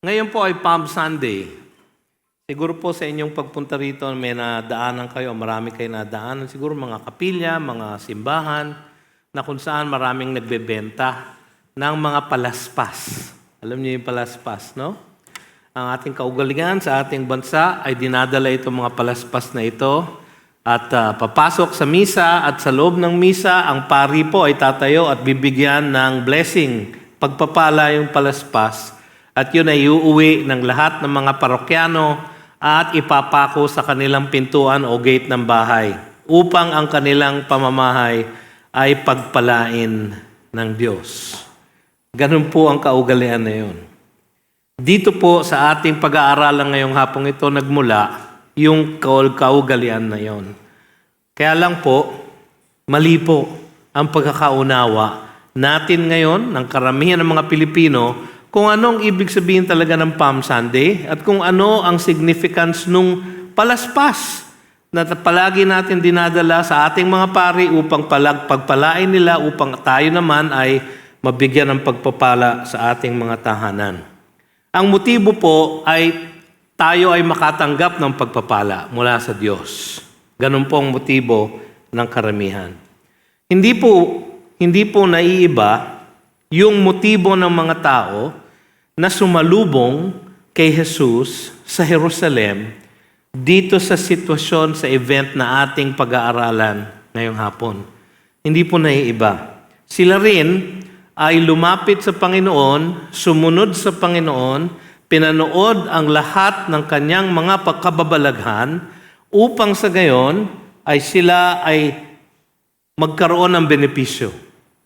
Ngayon po ay Palm Sunday. Siguro po sa inyong pagpunta rito, may nadaanan kayo, marami kayo nadaanan. Siguro mga kapilya, mga simbahan, na kung saan maraming nagbebenta ng mga palaspas. Alam niyo yung palaspas, no? Ang ating kaugalingan sa ating bansa ay dinadala itong mga palaspas na ito at papasok sa misa at sa loob ng misa, ang pari po ay tatayo at bibigyan ng blessing, pagpapala yung palaspas. At yun ay uuwi ng lahat ng mga parokyano at ipapako sa kanilang pintuan o gate ng bahay upang ang kanilang pamamahay ay pagpalain ng Diyos. Ganun po ang kaugalian na yun. Dito po sa ating pag-aaralan ngayong hapong ito nagmula yung kaugalian na yun. Kaya lang po, mali po ang pagkakaunawa natin ngayon ng karamihan ng mga Pilipino kung anong ibig sabihin talaga ng Palm Sunday at kung ano ang significance nung palaspas na palagi natin dinadala sa ating mga pari upang pagpalain nila upang tayo naman ay mabigyan ng pagpapala sa ating mga tahanan. Ang motibo po ay tayo ay makatanggap ng pagpapala mula sa Diyos. Ganun po ang motibo ng karamihan. Hindi po naiiba yung motibo ng mga tao na sumalubong kay Jesus sa Jerusalem dito sa sitwasyon, sa event na ating pag-aaralan ngayong hapon. Hindi po naiiba. Sila rin ay lumapit sa Panginoon, sumunod sa Panginoon, pinanood ang lahat ng kanyang mga pagkababalaghan upang sa gayon ay sila ay magkaroon ng benepisyo.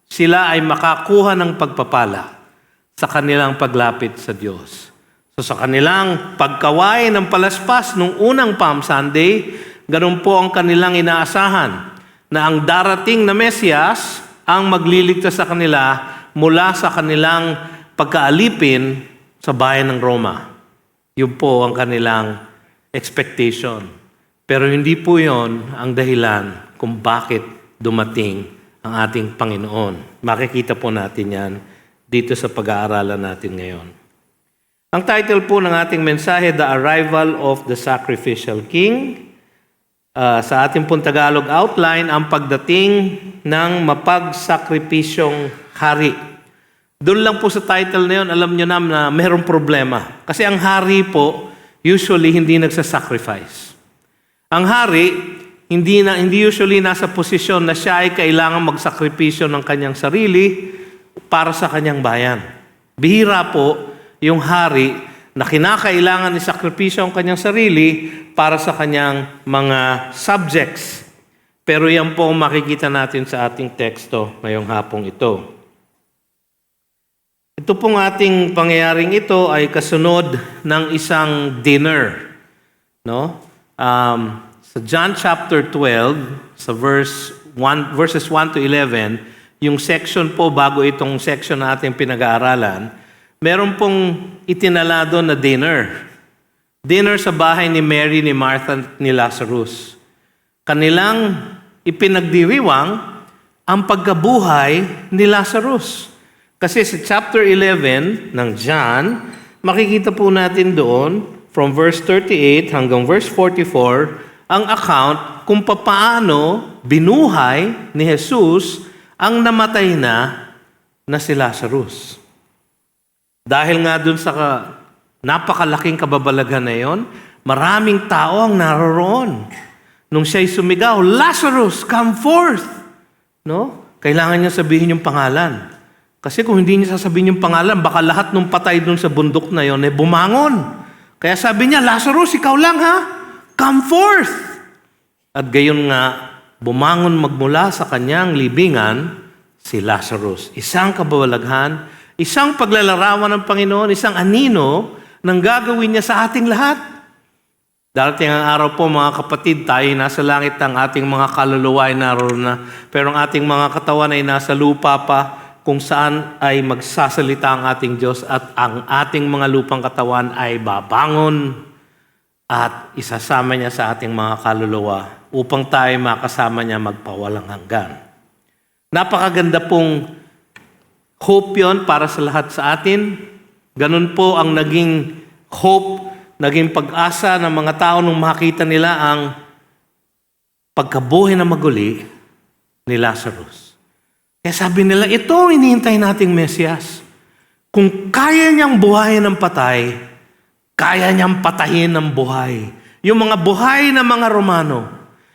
Sila ay makakuha ng pagpapala sa kanilang paglapit sa Diyos. So sa kanilang pagkaway ng palaspas nung unang Palm Sunday, ganun po ang kanilang inaasahan na ang darating na Mesiyas ang magliligtas sa kanila mula sa kanilang pagkaalipin sa bayan ng Roma. Yun po ang kanilang expectation. Pero hindi po yon ang dahilan kung bakit dumating ang ating Panginoon. Makikita po natin yan dito sa pag-aaralan natin ngayon. Ang title po ng ating mensahe, The Arrival of the Sacrificial King. Sa ating pong Tagalog outline, ang pagdating ng mapagsakripisyong hari. Doon lang po sa title na yun, alam nyo na mayroong problema. Kasi ang hari po, usually hindi nagsasacrifice. Ang hari, hindi usually nasa posisyon na siya ay kailangan magsakripisyo ng kanyang sarili para sa kanyang bayan. Bihira po yung hari na kinakailangan isakripisyo ang kanyang sarili para sa kanyang mga subjects. Pero yan po ang makikita natin sa ating teksto ngayong hapong ito. Ito pong ating pangyayaring ito ay kasunod ng isang dinner. No? Sa John chapter 12, sa verses 1 to 11, yung section po bago itong section na ating pinag-aaralan, meron pong itinala doon na dinner. Dinner sa bahay ni Mary, ni Martha, ni Lazarus. Kanilang ipinagdiriwang ang pagkabuhay ni Lazarus. Kasi sa chapter 11 ng John, makikita po natin doon, from verse 38 hanggang verse 44, ang account kung paano binuhay ni Jesus ang namatay na si Lazarus. Dahil nga doon sa napakalaking kababalaghan na yon, maraming tao ang naroroon. Nung siya'y sumigaw, Lazarus, come forth! No? Kailangan niya sabihin yung pangalan. Kasi kung hindi niya sasabihin yung pangalan, baka lahat ng patay doon sa bundok na yon ay bumangon. Kaya sabi niya, Lazarus, ikaw lang ha? Come forth! At gayon nga, bumangon magmula sa kanyang libingan si Lazarus. Isang kababalaghan, isang paglalarawan ng Panginoon, isang anino ng gagawin niya sa ating lahat. Darating ang araw po mga kapatid, tayo nasa langit, ang ating mga kaluluwa ay naroon na. Pero ang ating mga katawan ay nasa lupa pa, kung saan ay magsasalita ang ating Diyos at ang ating mga lupang katawan ay babangon at isasama niya sa ating mga kaluluwa upang tayo makasama niya magpawalang hanggan. Napakaganda pong hope yun para sa lahat sa atin. Ganun po ang naging hope, naging pag-asa ng mga tao nung makita nila ang pagkabuhay na maguli ni Lazarus. Kaya sabi nila, ito ang hinihintay nating Mesiyas. Kung kaya niyang buhayin ng patay, kaya niyang patayin ng buhay. Yung mga buhay na mga Romano,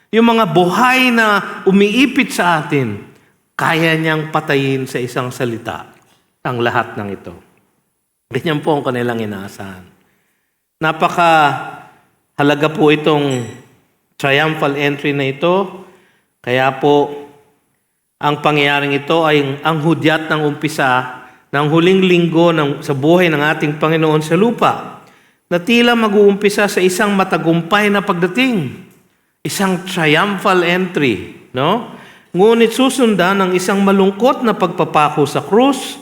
yung mga buhay na umiipit sa atin, kaya niyang patayin sa isang salita ang lahat ng ito. Ganyan po ang kanilang inaasahan. Napaka-halaga po itong triumphal entry na ito. Kaya po, ang pangyayaring ito ay ang hudyat ng umpisa ng huling linggo sa buhay ng ating Panginoon sa lupa, na tila mag-uumpisa sa isang matagumpay na pagdating, isang triumphal entry, no? Ngunit susundan ng isang malungkot na pagpapako sa krus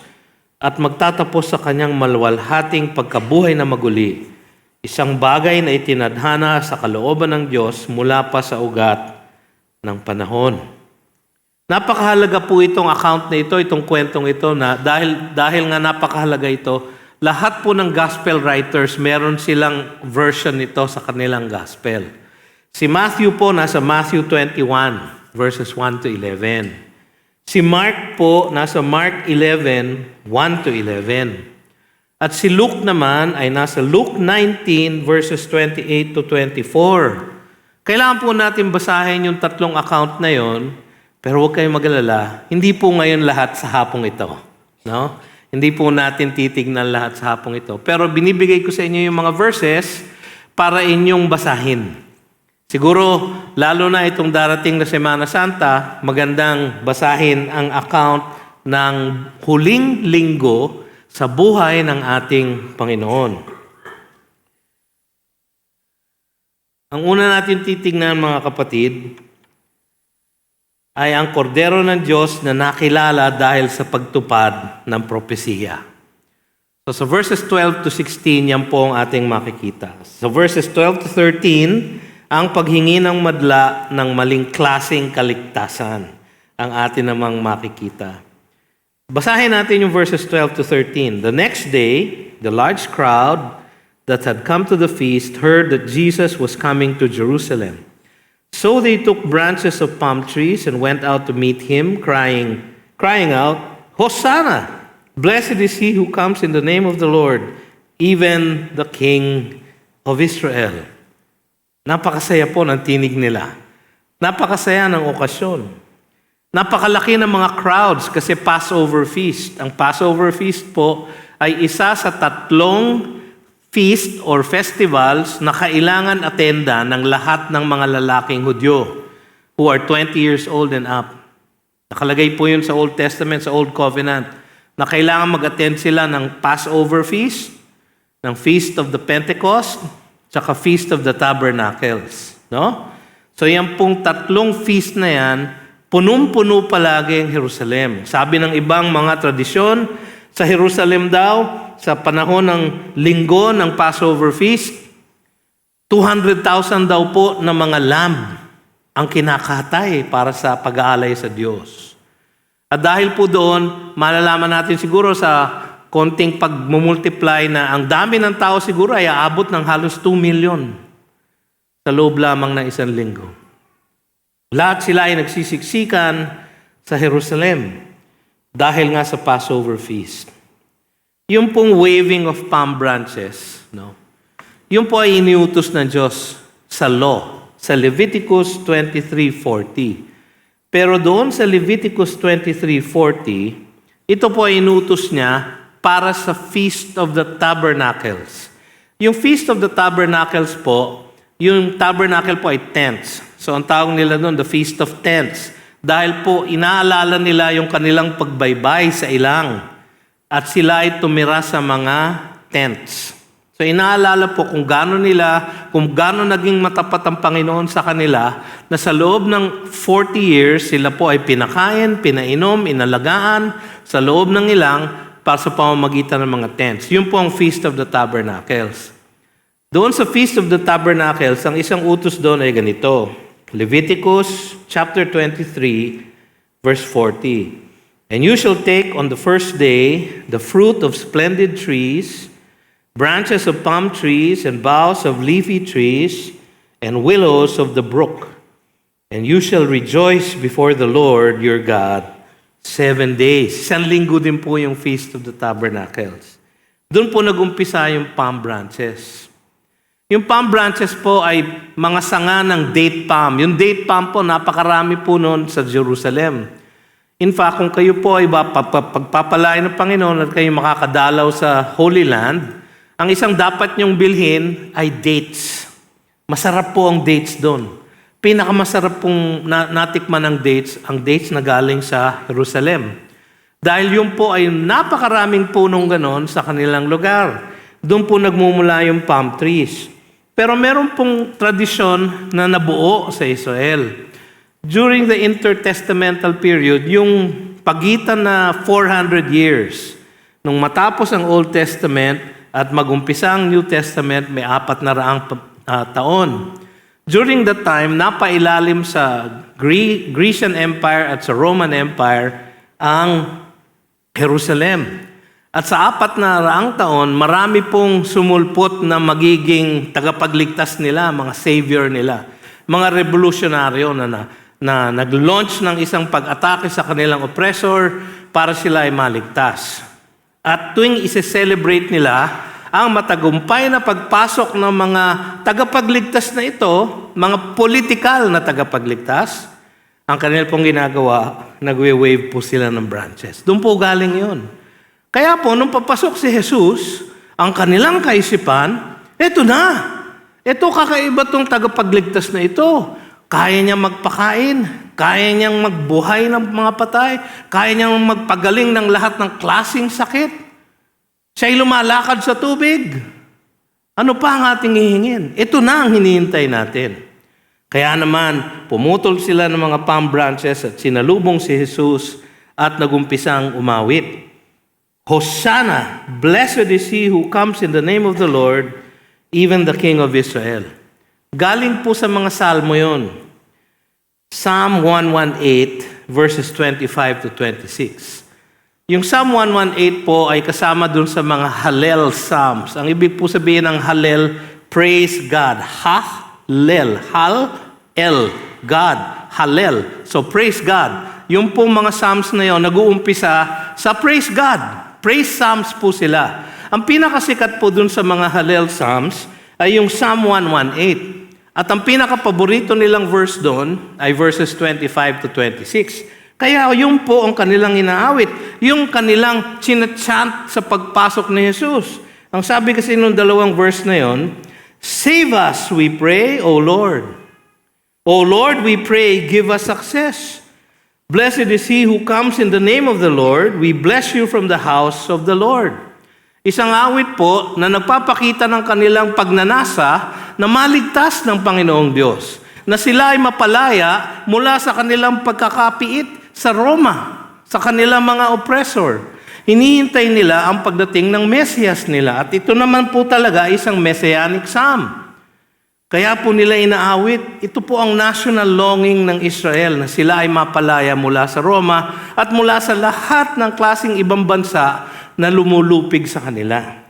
at magtatapos sa kanyang maluwalhating pagkabuhay na maguli, isang bagay na itinadhana sa kalooban ng Diyos mula pa sa ugat ng panahon. Napakahalaga po itong account na ito, itong kwentong ito, na dahil nga napakahalaga ito, lahat po ng gospel writers, meron silang version nito sa kanilang gospel. Si Matthew po, nasa Matthew 21, verses 1 to 11. Si Mark po, nasa Mark 11, 1 to 11. At si Luke naman ay nasa Luke 19, verses 28 to 24. Kailangan po natin basahin yung tatlong account na yon, pero huwag kayong mag-alala, hindi po ngayon lahat sa hapong ito. No? Hindi po natin titignan lahat sa hapong ito. Pero binibigay ko sa inyo yung mga verses para inyong basahin. Siguro, lalo na itong darating na Semana Santa, magandang basahin ang account ng huling linggo sa buhay ng ating Panginoon. Ang una natin titignan, mga kapatid, ay ang kordero ng Diyos na nakilala dahil sa pagtupad ng propesiya. So sa verses 12 to 16, yan po ang ating makikita. Sa verses 12 to 13, ang paghingi ng madla ng maling klaseng kaligtasan ang atin namang makikita. Basahin natin yung verses 12 to 13. The next day, the large crowd that had come to the feast heard that Jesus was coming to Jerusalem. So they took branches of palm trees and went out to meet him, crying out, Hosanna! Blessed is he who comes in the name of the Lord, even the King of Israel. Napakasaya po ng tinig nila. Napakasaya ng okasyon. Napakalaki ng mga crowds kasi Passover feast. Ang Passover feast po ay isa sa tatlong feast or festivals na kailangan atenda ng lahat ng mga lalaking Hudyo who are 20 years old and up. Nakalagay po yun sa Old Testament, sa Old Covenant, na kailangan mag-attend sila ng Passover feast, ng Feast of the Pentecost, tsaka Feast of the Tabernacles. No? So yan pong tatlong feast na yan, punong-puno palagi ang Jerusalem. Sabi ng ibang mga tradisyon, sa Jerusalem daw, sa panahon ng linggo ng Passover Feast, 200,000 daw po na mga lamb ang kinakatay para sa pag-aalay sa Diyos. At dahil po doon, malalaman natin siguro sa konting pag-multiply na ang dami ng tao siguro ay aabot ng halos 2 million sa loob lamang ng isang linggo. Lahat sila ay nagsisiksikan sa Jerusalem dahil nga sa Passover Feast. Yung pong waving of palm branches, no? Yung po ay iniutos ng Diyos sa law, sa Leviticus 23:40. Pero doon sa Leviticus 23:40, ito po ay inutos niya para sa Feast of the Tabernacles. Yung Feast of the Tabernacles po, yung tabernacle po ay tents. So ang tawag nila doon, the Feast of Tents. Dahil po inaalala nila yung kanilang pagbaybay sa ilang. At sila ay tumira sa mga tents. So inaalala po kung gaano naging matapat ang Panginoon sa kanila, na sa loob ng 40 years, sila po ay pinakain, pinainom, inalagaan, sa loob ng ilang, para sa pamamagitan ng mga tents. Yun po ang Feast of the Tabernacles. Doon sa Feast of the Tabernacles, ang isang utos doon ay ganito. Leviticus chapter 23, verse 40. And you shall take on the first day the fruit of splendid trees branches of palm trees and boughs of leafy trees and willows of the brook. And you shall rejoice before the Lord your God 7 days. Isang linggo din po yung Feast of the Tabernacles. Doon po nag-umpisa yung palm branches. Yung palm branches po ay mga sanga ng date palm. Yung date palm po, napakarami po noon sa Jerusalem. In fact, kung kayo po ay pagpapalain ng Panginoon at kayo makakadalaw sa Holy Land, ang isang dapat nyong bilhin ay dates. Masarap po ang dates doon. Pinakamasarap pong natikman ang dates na galing sa Jerusalem. Dahil yun po ay napakaraming punong ganon sa kanilang lugar. Doon po nagmumula yung palm trees. Pero meron pong tradisyon na nabuo sa Israel. During the intertestamental period, yung pagitan na 400 years, nung matapos ang Old Testament at magumpisa ang New Testament, may 400 taon. During that time, napailalim sa Grecian Empire at sa Roman Empire ang Jerusalem. At sa 400 taon, marami pong sumulpot na magiging tagapagligtas nila, mga savior nila. Mga revolusyonaryo na nag-launch ng isang pag-atake sa kanilang oppressor para sila ay maligtas. At tuwing isi-celebrate nila ang matagumpay na pagpasok ng mga tagapagligtas na ito, mga political na tagapagligtas, ang kanila pong ginagawa, nagwe-wave po sila ng branches. Doon po galing yun. Kaya po, nung papasok si Jesus, ang kanilang kaisipan, eto na. Ito kakaiba tong tagapagligtas na ito. Kaya niyang magpakain, kaya niyang magbuhay ng mga patay, kaya niyang magpagaling ng lahat ng klaseng sakit. Siya'y lumalakad sa tubig. Ano pa ang ating hihingin? Ito na ang hinihintay natin. Kaya naman, pumutol sila ng mga palm branches at sinalubong si Jesus at nagumpisang umawit. Hosanna! Blessed is he who comes in the name of the Lord, even the King of Israel. Galing po sa mga salmo yon. Psalm 118, verses 25 to 26. Yung Psalm 118 po ay kasama dun sa mga Hallel Psalms. Ang ibig po sabihin ng Hallel, praise God. Hallel. Hal-el. God. Hallel. So praise God. Yung pong mga Psalms na yon, nag-uumpisa sa praise God. Praise Psalms po sila. Ang pinakasikat po dun sa mga Hallel Psalms ay yung Psalm 118. At ang pinaka-paborito nilang verse doon ay verses 25 to 26. Kaya yun po ang kanilang inaawit. Yung kanilang chinachant sa pagpasok ni Jesus. Ang sabi kasi nung dalawang verse na yon, save us, we pray, O Lord. O Lord, we pray, give us success. Blessed is he who comes in the name of the Lord. We bless you from the house of the Lord. Isang awit po na nagpapakita ng kanilang pagnanasa na maligtas ng Panginoong Diyos. Na sila ay mapalaya mula sa kanilang pagkakapiit sa Roma, sa kanilang mga oppressor. Hinihintay nila ang pagdating ng Mesiyas nila. At ito naman po talaga isang messianic psalm. Kaya po nila inaawit, ito po ang national longing ng Israel na sila ay mapalaya mula sa Roma at mula sa lahat ng klaseng ibang bansa na lumulupig sa kanila.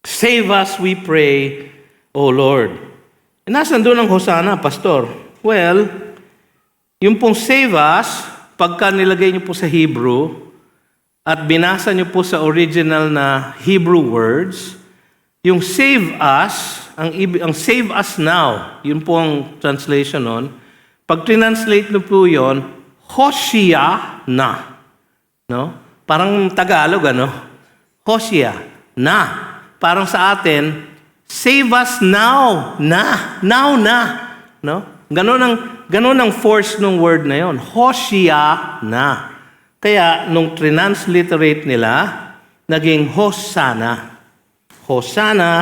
Save us, we pray, O Lord. E nasan doon ang Hosanna, Pastor? Well, yung pong save us, pagka nilagay niyo po sa Hebrew at binasa niyo po sa original na Hebrew words, yung save us, ang save us now, yun po ang translation nun. Pag translate niyo po yun, Hoshia na. No? Parang Tagalog, ano? Hoshia na. Parang sa atin, save us now. Now na. No? Ganon ang force ng word na yon. Hoshia na. Kaya, nung transliterate nila, naging Hosanna. Hosanna,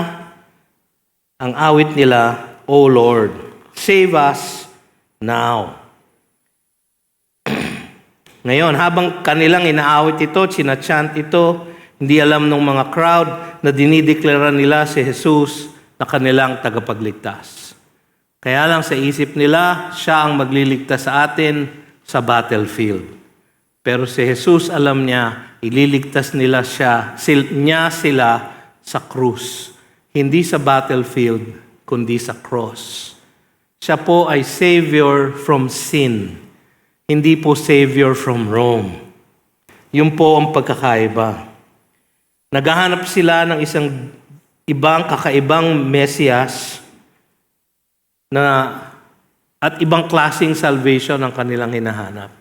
ang awit nila, O Lord, save us now. Ngayon, habang kanilang inaawit ito, sinachant ito, hindi alam ng mga crowd na dinideklara nila si Jesus na kanilang tagapagligtas. Kaya lang sa isip nila, siya ang magliligtas sa atin sa battlefield. Pero si Jesus, alam niya, ililigtas nila sila sa krus. Hindi sa battlefield, kundi sa cross. Siya po ay Savior from sin. Hindi po Savior from Rome. Yun po ang pagkakaiba. Naghahanap sila ng isang kakaibang Mesiyas at ibang klaseng salvation ang kanilang hinahanap.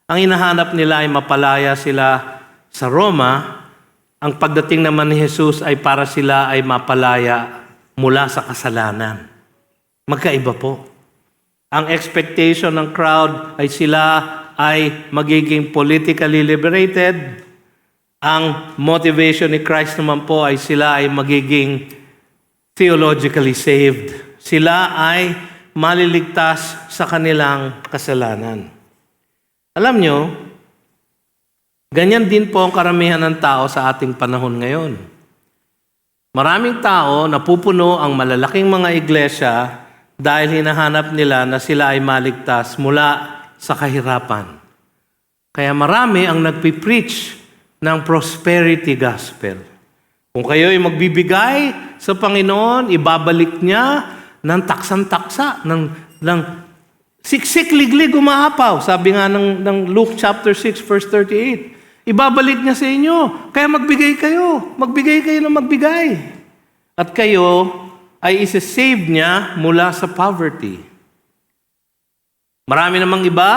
Ang hinahanap nila ay mapalaya sila sa Roma. Ang pagdating naman ni Jesus ay para sila ay mapalaya mula sa kasalanan. Magkaiba po. Ang expectation ng crowd ay sila ay magiging politically liberated. Ang motivation ni Christ naman po ay sila ay magiging theologically saved. Sila ay maliligtas sa kanilang kasalanan. Alam nyo, ganyan din po ang karamihan ng tao sa ating panahon ngayon. Maraming tao napupuno ang malalaking mga iglesia dahil hinahanap nila na sila ay maligtas mula sa kahirapan. Kaya marami ang nagpipreach ng prosperity gospel. Kung kayo ay magbibigay sa Panginoon, ibabalik niya ng taksan-taksa, ng siksik-liglig umahapaw. Sabi nga ng Luke chapter 6 verse 38. Ibabalik niya sa inyo. Kaya magbigay kayo. Magbigay kayo ng magbigay. At kayo ay isa-save niya mula sa poverty. Marami namang iba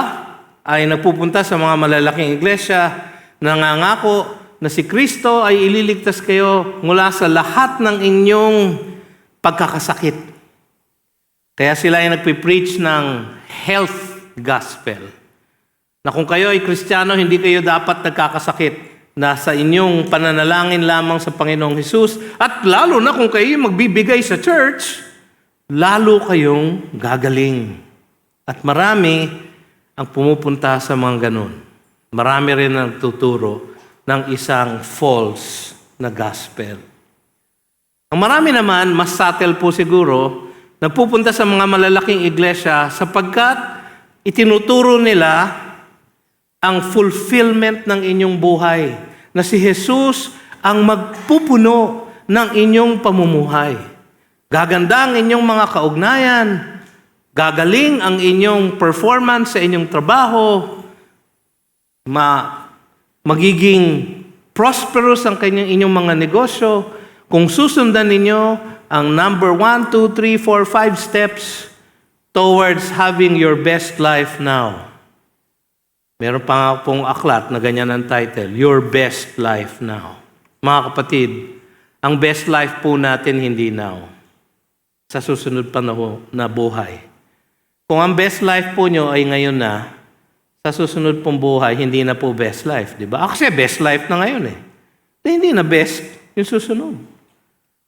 ay nagpupunta sa mga malalaking iglesia, nangangako na si Kristo ay ililigtas kayo mula sa lahat ng inyong pagkakasakit. Kaya sila ay nagpipreach ng health gospel. Na kung kayo ay Kristiyano, hindi kayo dapat nagkakasakit. Nasa inyong pananalangin lamang sa Panginoong Hesus. At lalo na kung kayo magbibigay sa church, lalo kayong gagaling. At marami ang pumupunta sa mga ganun. Marami rin ang tuturo ng isang false na gospel. Ang marami naman, mas subtle po siguro, nagpupunta sa mga malalaking iglesia sapagkat itinuturo nila ang fulfillment ng inyong buhay, na si Jesus ang magpupuno ng inyong pamumuhay. Gaganda ang inyong mga kaugnayan, gagaling ang inyong performance sa inyong trabaho, magiging prosperous ang inyong mga negosyo, kung susundan ninyo ang number 1, 2, 3, 4, 5 steps towards having your best life now. Meron pa nga pong aklat na ganyan ang title, Your Best Life Now. Mga kapatid, ang best life po natin hindi now. Sa susunod pa na buhay. Kung ang best life po nyo ay ngayon na, sa susunod pong buhay, hindi na po best life. Diba? Kasi best life na ngayon eh. Hindi na best yung susunod.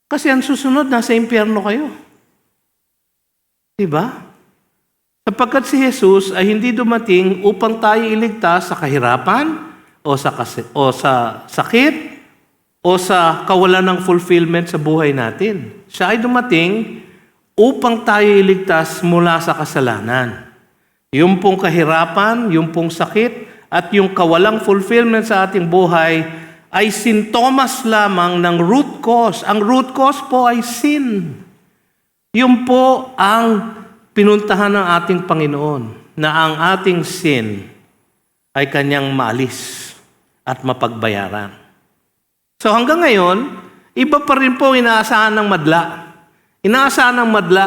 Kasi ang susunod, nasa impyerno kayo. Diba? Sapagkat si Jesus ay hindi dumating upang tayo iligtas sa kahirapan o sa sakit o sa kawalan ng fulfillment sa buhay natin. Siya ay dumating upang tayo iligtas mula sa kasalanan. Yung pong kahirapan, yung pong sakit, at yung kawalang fulfillment sa ating buhay ay sintomas lamang ng root cause. Ang root cause po ay sin. Yun po ang pinuntahan ng ating Panginoon, na ang ating sin ay kanyang maalis at mapagbayaran. So hanggang ngayon, iba pa rin po inaasahan ng madla. Inaasahan ng madla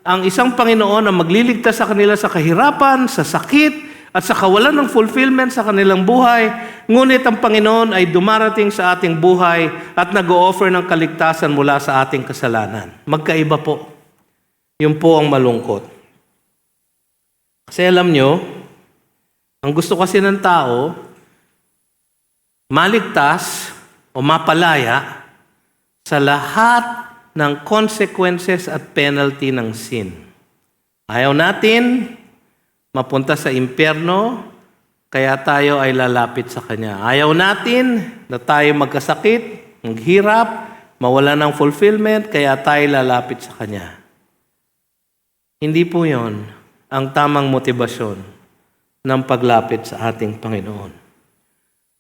ang isang Panginoon na magliligtas sa kanila sa kahirapan, sa sakit, at sa kawalan ng fulfillment sa kanilang buhay. Ngunit ang Panginoon ay dumarating sa ating buhay at nag-o-offer ng kaligtasan mula sa ating kasalanan. Magkaiba po. Yun po ang malungkot. Kasi alam nyo, ang gusto kasi ng tao, maligtas o mapalaya sa lahat ng consequences at penalty ng sin. Ayaw natin mapunta sa impyerno, kaya tayo ay lalapit sa Kanya. Ayaw natin na tayo magkasakit, maghirap, mawala ng fulfillment, kaya tayo lalapit sa Kanya. Hindi po yon ang tamang motibasyon ng paglapit sa ating Panginoon.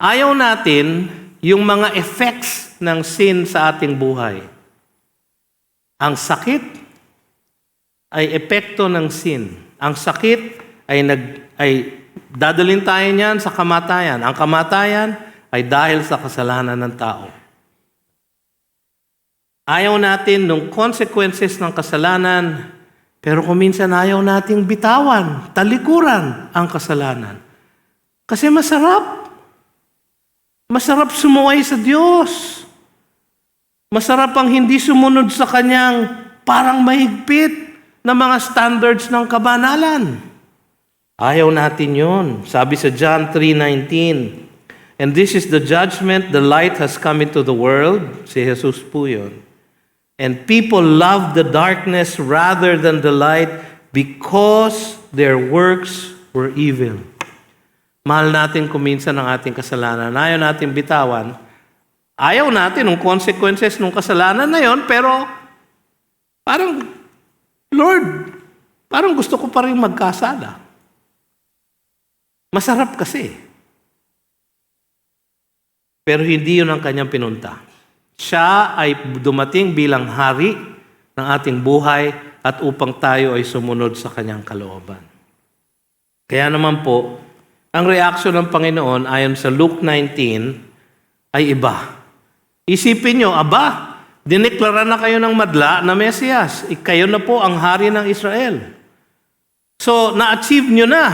Ayaw natin yung mga effects ng sin sa ating buhay. Ang sakit ay epekto ng sin. Ang sakit ay dadalhin tayo niyan sa kamatayan. Ang kamatayan ay dahil sa kasalanan ng tao. Ayaw natin ng consequences ng kasalanan, pero kung minsan ayaw nating bitawan, talikuran ang kasalanan. Kasi masarap. Masarap sumuway sa Diyos. Masarap ang hindi sumunod sa Kanyang parang mahigpit na mga standards ng kabanalan. Ayaw natin yon. Sabi sa John 3:19, "And this is the judgment, the light has come into the world." Si Jesus po yun. "And people love the darkness rather than the light because their works were evil." Mahal natin kuminsan ang ating kasalanan. Ayaw natin bitawan. Ayaw natin ng consequences ng kasalanan na yon, pero parang, Lord, parang gusto ko pa rin magkasala. Masarap kasi. Pero hindi yun ang kanyang pinunta. Siya ay dumating bilang hari ng ating buhay at upang tayo ay sumunod sa kanyang kalooban. Kaya naman po, ang reaksyon ng Panginoon ayon sa Luke 19 ay iba. Isipin nyo, dineklara na kayo ng madla na Mesiyas. Kayo na po ang hari ng Israel. So, na-achieve nyo na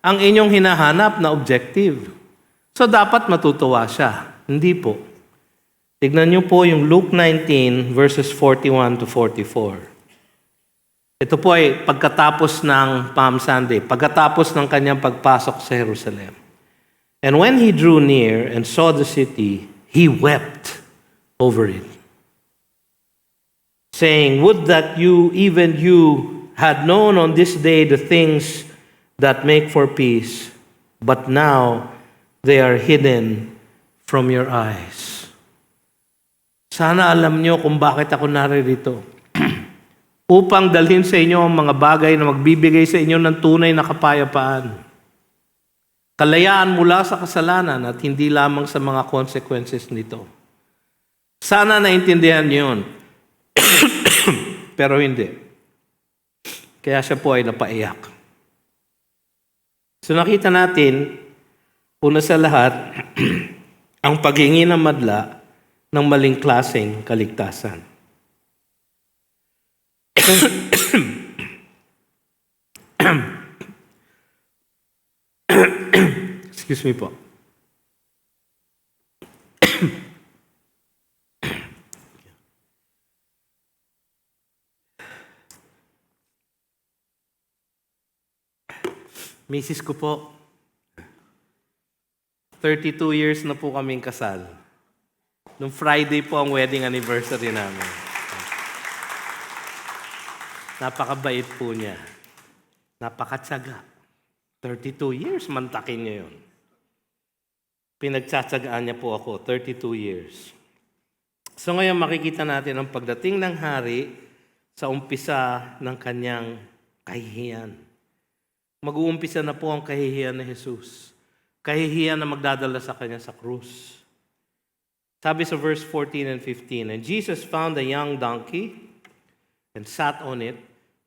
ang inyong hinahanap na objective. So, dapat matutuwa siya. Hindi po. Tignan nyo po yung Luke 19 verses 41 to 44. Ito po ay pagkatapos ng Palm Sunday, pagkatapos ng kanyang pagpasok sa Jerusalem. "And when he drew near and saw the city, he wept over it, saying, 'Would that even you, had known on this day the things that make for peace, but now they are hidden from your eyes.'" Sana alam nyo kung bakit ako naririto. Upang dalhin sa inyo ang mga bagay na magbibigay sa inyo ng tunay na kapayapaan. Kalayaan mula sa kasalanan at hindi lamang sa mga consequences nito. Sana naintindihan niyo yun. Pero hindi. Kaya siya po ay napaiyak. So nakita natin, una sa lahat, ang paghingi ng madla ng maling klaseng kaligtasan. Excuse me po. Misis ko po, 32 years na po kaming kasal. Nung Friday po ang wedding anniversary namin. Napakabait po niya. Napakatsaga. 32 years, mantakin niya yun. Pinagtsatsagaan niya po ako, 32 years. So ngayon makikita natin ang pagdating ng hari sa umpisa ng kanyang kahihiyan. Mag-uumpisa na po ang kahihiyan ni Jesus. Kahihiyan na magdadala sa kanya sa krus. Sabi sa verse 14 and 15, "And Jesus found a young donkey and sat on it,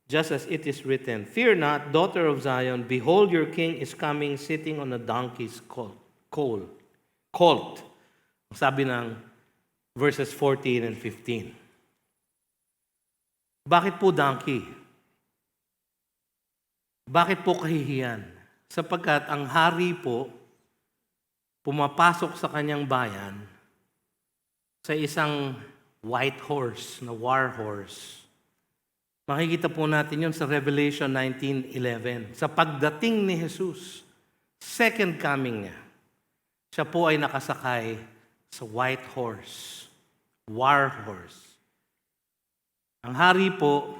just as it is written, 'Fear not, daughter of Zion, behold your king is coming, sitting on a donkey's colt.'" Sabi ng verses 14 and 15. Bakit po donkey? Bakit po kahihiyan? Sapagkat ang hari po pumapasok sa kanyang bayan sa isang white horse, na war horse. Makikita po natin yun sa Revelation 19:11. Sa pagdating ni Jesus, second coming niya, siya po ay nakasakay sa white horse, war horse. Ang hari po,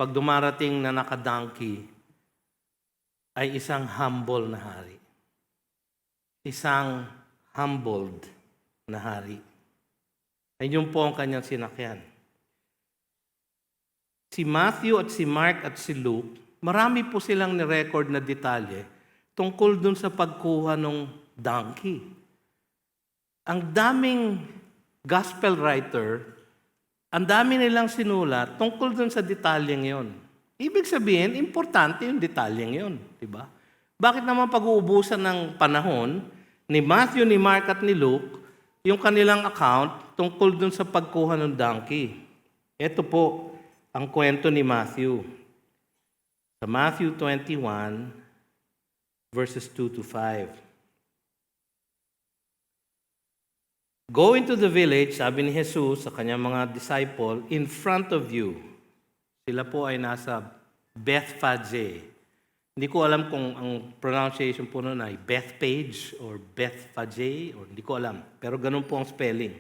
pag dumarating na nakadonkey, ay isang humble na hari. Isang humbled na hari. Ay yun po ang kanyang sinakyan. Si Matthew at si Mark at si Luke, marami po silang ni-record na detalye tungkol dun sa pagkuha ng donkey. ang daming gospel writer, ang dami nilang sinulat tungkol dun sa detalyeng yon. Ibig sabihin, importante yung detalyeng yon, di ba? Bakit naman pag-uubusan ng panahon ni Matthew, ni Mark at ni Luke yung kanilang account tungkol dun sa pagkuha ng donkey? Ito po ang kwento ni Matthew. Sa Matthew 21, verses 2 to 5. Go into the village, sabi ni Jesus sa kanyang mga disciple, in front of you. Sila po ay nasa Bethphage. Hindi ko alam kung ang pronunciation po nun ay Bethpage or Bethphage, or hindi ko alam. Pero ganun po ang spelling.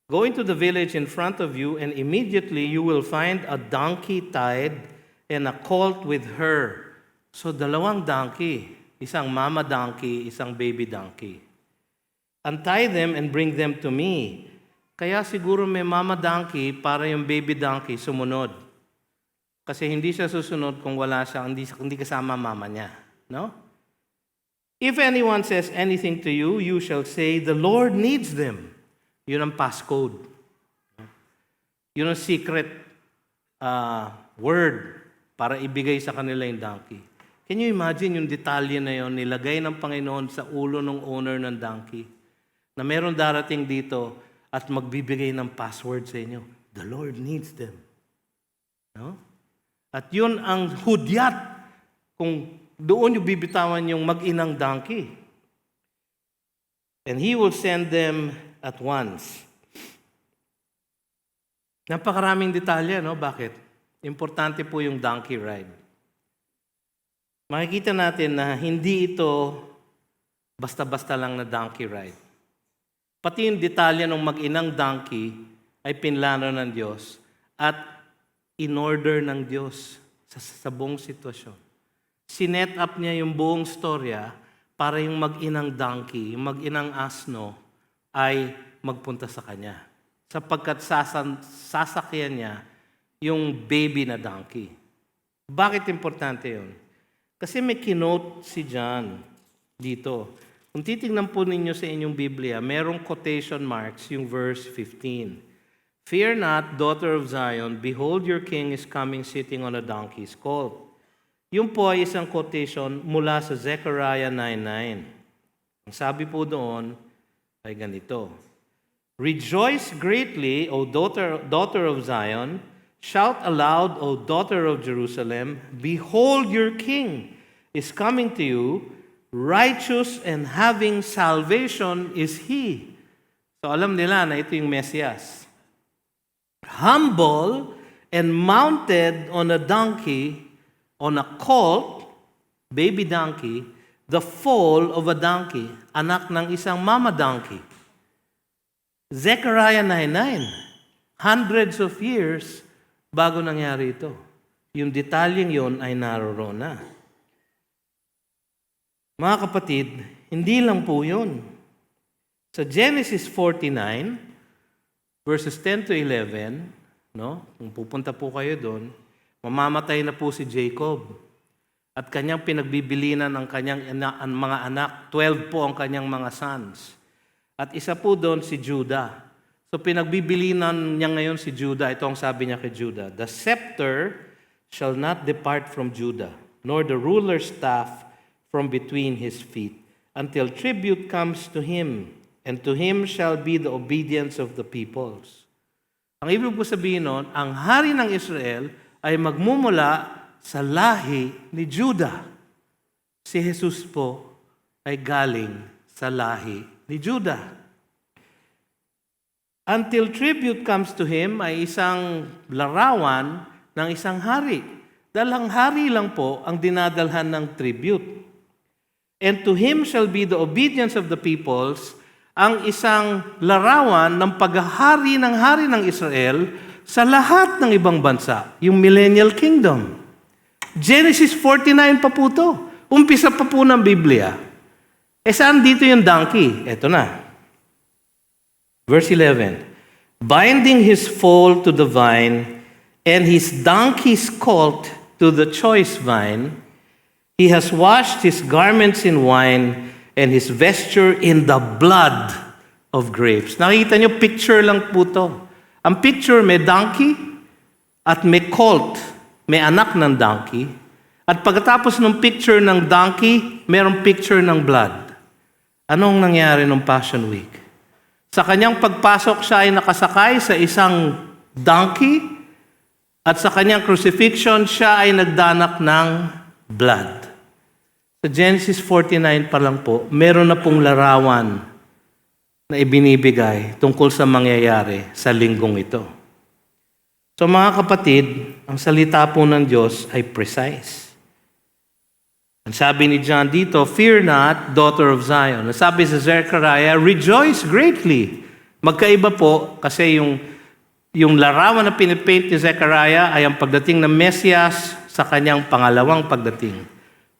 Go into the village in front of you, and immediately you will find a donkey tied and a colt with her. So, dalawang donkey. Isang mama donkey, isang baby donkey. Untie them and bring them to me. Kaya siguro may mama donkey para yung baby donkey sumunod. Kasi hindi siya susunod kung wala siya, hindi kasama mama niya. No? If anyone says anything to you, you shall say, the Lord needs them. Yun ang passcode. Yun ang secret word para ibigay sa kanila yung donkey. Can you imagine yung detalye na yun, nilagay ng Panginoon sa ulo ng owner ng donkey? Na meron darating dito at magbibigay ng password sa inyo. The Lord needs them. No? At yun ang hudyat kung doon yung bibitawan yung mag-inang donkey. And He will send them at once. Napakaraming detalye, no? Bakit? Importante po yung donkey ride. Makikita natin na hindi ito basta-basta lang na donkey ride. Pati yung detalye ng mag-inang donkey ay pinlano ng Diyos at in-order ng Diyos sa buong sitwasyon. Sinet up niya yung buong storya para yung mag-inang donkey, yung mag-inang asno ay magpunta sa Kanya. Sapagkat sasakyan niya yung baby na donkey. Bakit importante yun? Kasi may kinote si John dito. Kung titignan po ninyo sa inyong Biblia, merong quotation marks yung verse 15. Fear not, daughter of Zion, behold your king is coming sitting on a donkey's colt. Yung po ay isang quotation mula sa Zechariah 9:9. Ang sabi po doon ay ganito. Rejoice greatly, O daughter of Zion. Shout aloud, O daughter of Jerusalem. Behold your king is coming to you. Righteous and having salvation is He. So alam nila na ito yung Mesias. Humble and mounted on a donkey, on a colt, baby donkey, the foal of a donkey, anak ng isang mama donkey. Zechariah 9:9, hundreds of years bago nangyari ito. Yung detalyeng yon ay naroon na. Mga kapatid, hindi lang po yun. Sa Genesis 49, verses 10 to 11, no? Kung pupunta po kayo doon, mamamatay na po si Jacob. At kanyang pinagbibilinan ng kanyang mga anak. 12 po ang kanyang mga sons. At isa po doon si Judah. So pinagbibilinan niya ngayon si Judah. Ito ang sabi niya kay Judah. The scepter shall not depart from Judah, nor the ruler's staff from between his feet, until tribute comes to him, and to him shall be the obedience of the peoples. Ang ibig po sabihin nun, ang hari ng Israel ay magmumula sa lahi ni Judah. Si Jesus po ay galing sa lahi ni Judah. Until tribute comes to him ay isang larawan ng isang hari. Dahil ang hari lang po ang dinadalhan ng tribute. And to him shall be the obedience of the peoples, ang isang larawan ng paghahari ng Israel sa lahat ng ibang bansa, yung millennial kingdom. Genesis 49 pa po to. Umpisa pa po ng Biblia. Saan dito yung donkey? Eto na. Verse 11. Binding his foal to the vine, and his donkey's colt to the choice vine, he has washed his garments in wine, and his vesture in the blood of grapes. Nakita nyo, picture lang po to. Ang picture may donkey at may colt, may anak ng donkey. At pagkatapos ng picture ng donkey, mayroong picture ng blood. Anong nangyari nung Passion Week? Sa kanyang pagpasok, siya ay nakasakay sa isang donkey at sa kanyang crucifixion, siya ay nagdanak ng blood. Sa Genesis 49 pa lang po, meron na pong larawan na ibinibigay tungkol sa mangyayari sa linggong ito. So mga kapatid, ang salita po ng Diyos ay precise. Ang sabi ni John dito, "Fear not, daughter of Zion." Ang sabi sa Zechariah, "Rejoice greatly." Magkaiba po kasi yung larawan na pinipaint ni Zechariah ay ang pagdating ng Mesias sa kanyang pangalawang pagdating.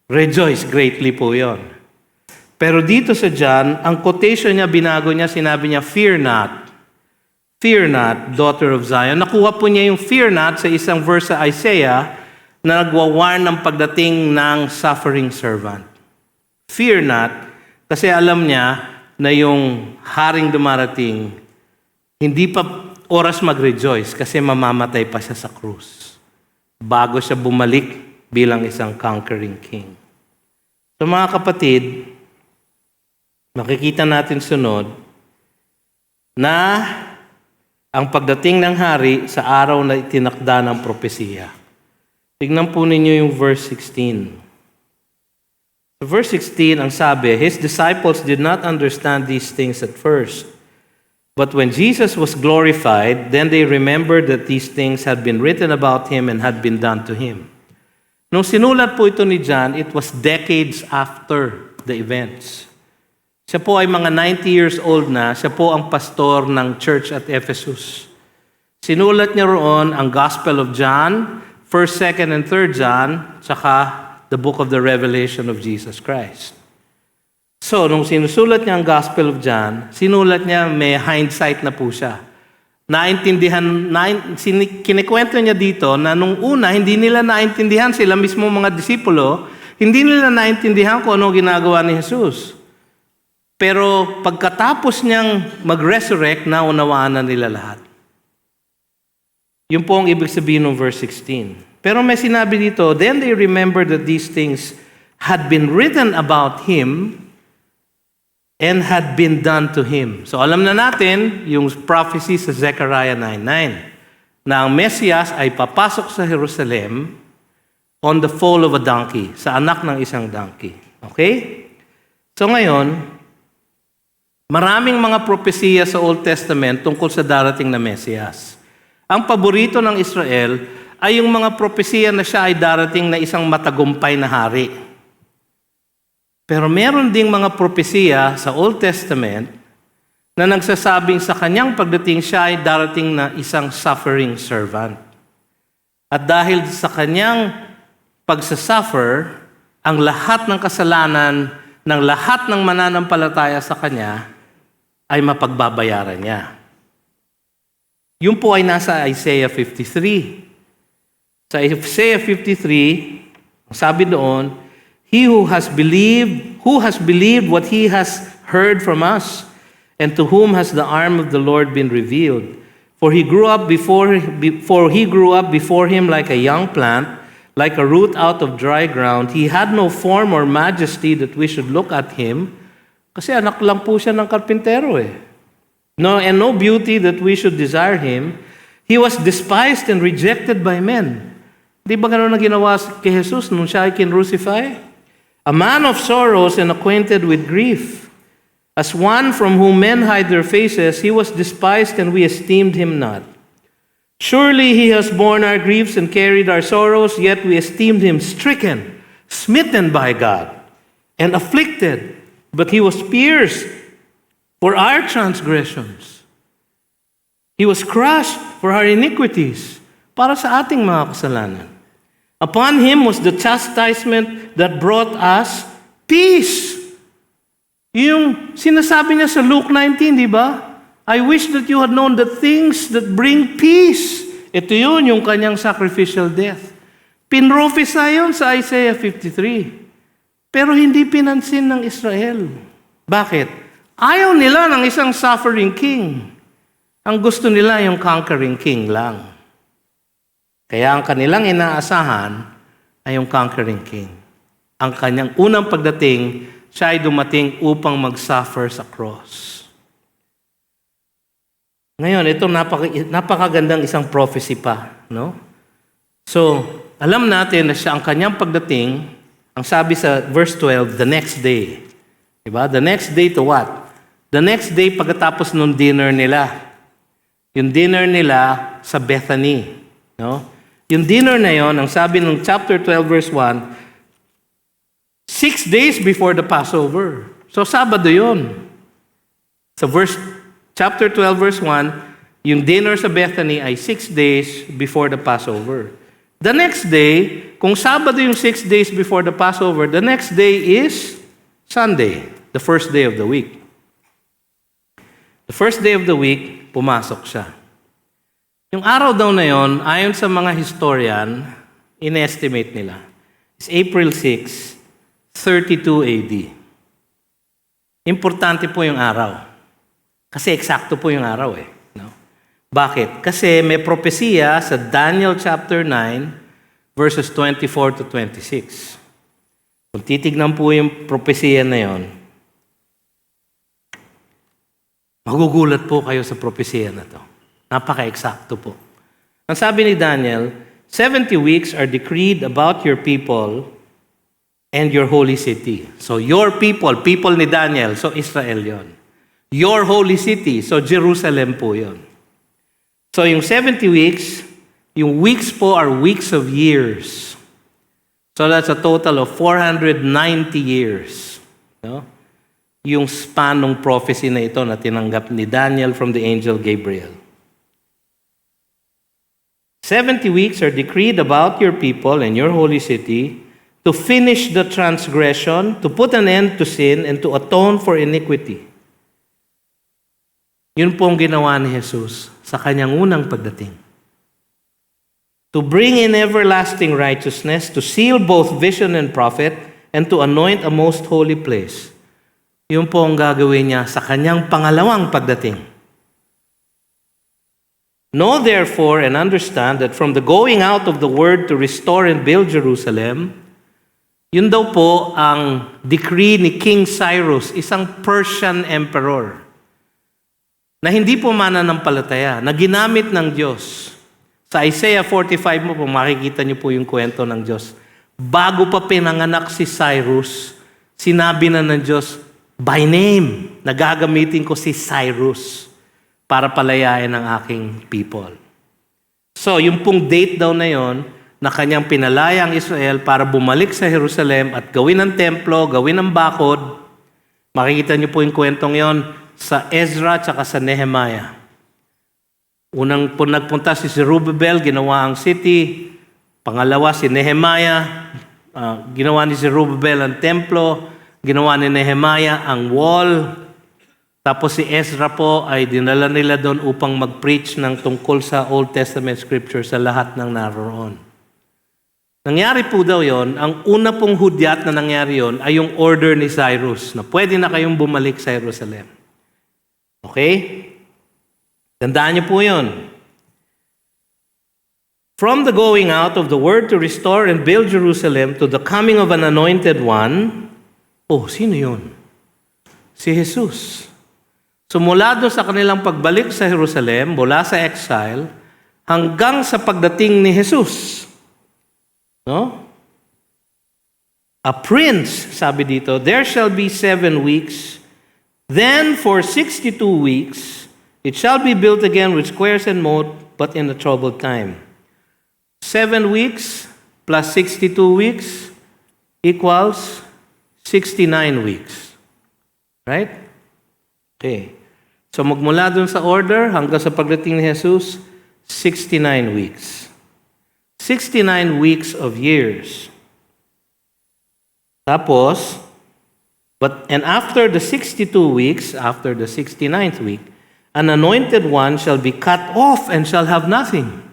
Rejoice greatly po yon. Pero dito sa John, ang quotation niya, binago niya, sinabi niya, "Fear not. Fear not, daughter of Zion." Nakuha po niya yung fear not sa isang verse sa Isaiah na nagwawarn ng pagdating ng suffering servant. Fear not, kasi alam niya na yung haring dumarating, hindi pa oras mag-rejoice kasi mamamatay pa siya sa krus bago siya bumalik bilang isang conquering king. So mga kapatid, makikita natin sunod na ang pagdating ng hari sa araw na itinakda ng propesiya. Tignan po ninyo yung verse 16. Sa verse 16, ang sabi, "His disciples did not understand these things at first. But when Jesus was glorified, then they remembered that these things had been written about him and had been done to him." Nung sinulat po ito ni John, it was decades after the events. Siya po ay mga 90 years old na. Siya po ang pastor ng church at Ephesus. Sinulat niya roon ang Gospel of John, 1st, 2nd, and 3rd John, tsaka the book of the Revelation of Jesus Christ. So, nung sinusulat niya ang Gospel of John, sinulat niya, may hindsight na po siya. Kinikwento niya dito na nung una, hindi nila naintindihan, sila mismo mga disipulo, hindi nila naintindihan kung ano ginagawa ni Jesus. Pero pagkatapos niyang mag-resurrect, naunawaan na nila lahat. Yun po ang ibig sabihin ng verse 16. Pero may sinabi dito, "Then they remembered that these things had been written about him and had been done to him." So alam na natin yung prophecy sa Zechariah 9:9 na ang Mesias ay papasok sa Jerusalem on the foal of a donkey, sa anak ng isang donkey. Okay? So ngayon, maraming mga propesiya sa Old Testament tungkol sa darating na Mesias. Ang paborito ng Israel ay yung mga propesiya na siya ay darating na isang matagumpay na hari. Pero meron ding mga propesiya sa Old Testament na nagsasabing sa kanyang pagdating siya ay darating na isang suffering servant. At dahil sa kanyang pagsasuffer, ang lahat ng kasalanan ng lahat ng mananampalataya sa kanya ay mapagbabayaran niya. Yun po ay nasa Isaiah 53. Sa Isaiah 53, sabi doon, who has believed what he has heard from us, and to whom has the arm of the Lord been revealed? For he grew up before him like a young plant, like a root out of dry ground. He had no form or majesty that we should look at him. Kasi anak lang po siya ng karpintero eh. No beauty that we should desire him. He was despised and rejected by men. Di ba gano'n na ginawa kay Jesus nung siya ay kinrucify? A man of sorrows and acquainted with grief. As one from whom men hide their faces, he was despised and we esteemed him not. Surely he has borne our griefs and carried our sorrows, yet we esteemed him stricken, smitten by God, and afflicted. But he was pierced for our transgressions. He was crushed for our iniquities, para sa ating mga kasalanan. Upon him was the chastisement that brought us peace. Yung sinasabi niya sa Luke 19, di ba? I wish that you had known the things that bring peace. Ito yun, yung kanyang sacrificial death. Pinrofesa yun sa Isaiah 53. Pero hindi pinansin ng Israel. Bakit? Ayaw nila ng isang suffering king. Ang gusto nila yung conquering king lang. Kaya ang kanilang inaasahan ay yung conquering king. Ang kanyang unang pagdating, siya ay dumating upang mag-suffer sa cross. Ngayon, ito napakagandang isang prophecy pa, no? So, alam natin na siya ang kanyang pagdating, ang sabi sa verse 12, the next day. Diba? The next day to what? The next day pagkatapos nung dinner nila. Yung dinner nila sa Bethany, no? Yung dinner na yon, ang sabi ng chapter 12 verse 1, 6 days before the Passover. So, Sabado yun. Sa chapter 12 verse 1, yung dinner sa Bethany ay 6 days before the Passover. The next day, kung Sabado yung 6 days before the Passover, the next day is Sunday, the first day of the week. The first day of the week, pumasok siya. Yung araw daw na yon, ayon sa mga historian, in-estimate nila, is April 6, 32 AD. Importante po yung araw. Kasi eksakto po yung araw eh. No? Bakit? Kasi may propesiya sa Daniel chapter 9, verses 24 to 26. Kung titignan po yung propesiya na yon, magugulat po kayo sa propesiya na to. Napaka-eksakto po. Ang sabi ni Daniel, 70 weeks are decreed about your people and your holy city. So your people ni Daniel, so Israel yon. Your holy city, so Jerusalem po yon. So yung 70 weeks, yung weeks po are weeks of years. So that's a total of 490 years. No? Yung span ng prophecy na ito na tinanggap ni Daniel from the angel Gabriel. 70 weeks are decreed about your people and your holy city to finish the transgression, to put an end to sin, and to atone for iniquity. Yun po ang ginawa ni Jesus sa kanyang unang pagdating. To bring in everlasting righteousness, to seal both vision and prophet, and to anoint a most holy place. Yun po ang gagawin niya sa kanyang pangalawang pagdating. Know therefore and understand that from the going out of the word to restore and build Jerusalem, yun daw po ang decree ni King Cyrus, isang Persian emperor, na hindi po mananampalataya, na ginamit ng Diyos. Sa Isaiah 45 mo po, makikita niyo po yung kwento ng Diyos. Bago pa pinanganak si Cyrus, sinabi na ng Diyos, by name, nagagamitin ko si Cyrus para palayain ang aking people. So, yung pong date daw na yon, na kanyang pinalaya ang Israel para bumalik sa Jerusalem at gawin ang templo, gawin ang bakod, makikita niyo po yung kwentong yon sa Ezra at sa Nehemiah. Unang po nagpunta si Zerubbabel, ginawa ang city. Pangalawa si Nehemiah, ginawa ni Zerubbabel ang templo. Ginawa ni Nehemiah ang wall. Tapos si Ezra po ay dinala nila doon upang mag-preach ng tungkol sa Old Testament Scripture sa lahat ng naroon. Nangyari po daw yon, ang una pong hudyat na nangyari yon ay yung order ni Cyrus na pwede na kayong bumalik sa Jerusalem. Okay? Tandaan niyo po yon. From the going out of the word to restore and build Jerusalem to the coming of an anointed one, sino yun? Si Jesus. So mula doon sa kanilang pagbalik sa Jerusalem, mula sa exile, hanggang sa pagdating ni Jesus. No? A prince, sabi dito, there shall be 7 weeks, then for 62 weeks, it shall be built again with squares and moat, but in a troubled time. 7 weeks plus 62 weeks equals 69 weeks. Right? Okay. So magmula dun sa order hanggang sa pagdating ni Jesus, 69 weeks. 69 weeks of years. Tapos, and after the 62 weeks, after the 69th week, an anointed one shall be cut off and shall have nothing.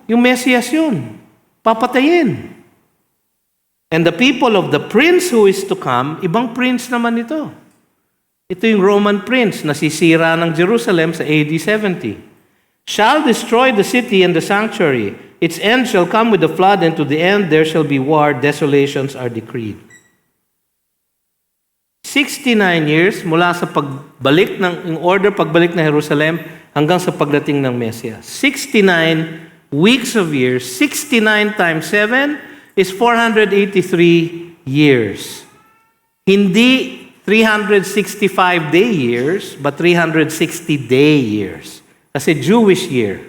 Yung Mesias yun. Papatayin. And the people of the prince who is to come, ibang prince naman ito. Ito yung Roman prince na sisira ng Jerusalem sa AD 70. Shall destroy the city and the sanctuary. Its end shall come with the flood, and to the end there shall be war. Desolations are decreed. 69 years mula sa pagbalik ng pagbalik ng Jerusalem hanggang sa pagdating ng Mesias. 69 weeks of years, 69 times 7 is 483 years. Hindi 365-day years, but 360-day years. Kasi Jewish year.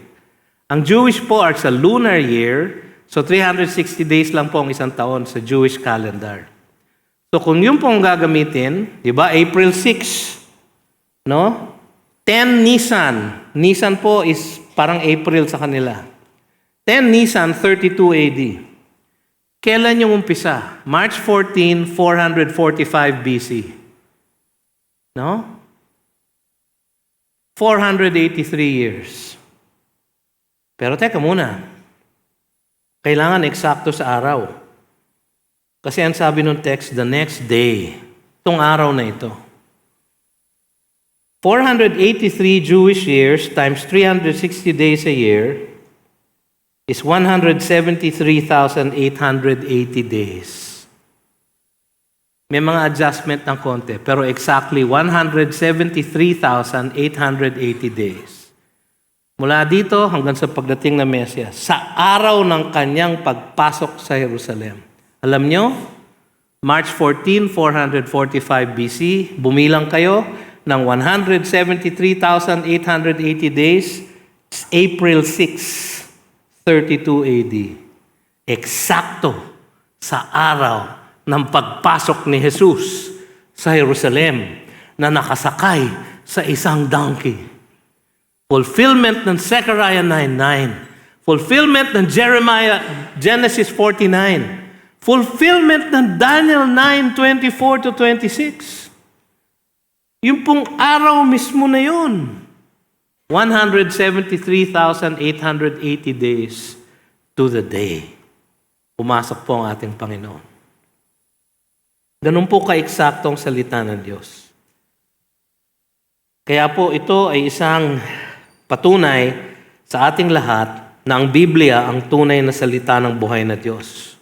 Ang Jewish po are sa lunar year, so 360 days lang po ang isang taon sa Jewish calendar. So kung yun pong gagamitin, di ba, April 6, no? 10 Nisan. Nisan po is parang April sa kanila. 10 Nisan, 32 AD. Kailan yung umpisa? March 14, 445 BC. No? 483 years. Pero teka muna. Kailangan eksakto sa araw. Kasi ang sabi ng text, the next day. Itong araw na ito. 483 Jewish years times 360 days a year is 173,880 days. May mga adjustment ng konti, pero exactly 173,880 days. Mula dito hanggang sa pagdating ng Mesias, sa araw ng kanyang pagpasok sa Jerusalem. Alam nyo, March 14, 445 BC, bumilang kayo ng 173,880 days, April 6, 32 AD. Eksakto sa araw ng pagpasok ni Jesus sa Jerusalem na nakasakay sa isang donkey. Fulfillment ng Zechariah 9:9. Fulfillment ng Genesis 49. Fulfillment ng Daniel 9:24-26. Yung pong araw mismo na yun. 173,880 days to the day. Pumasok po ang ating Panginoon. Ganun po ka-eksaktong salita ng Diyos. Kaya po ito ay isang patunay sa ating lahat na ang Biblia ang tunay na salita ng buhay na Diyos.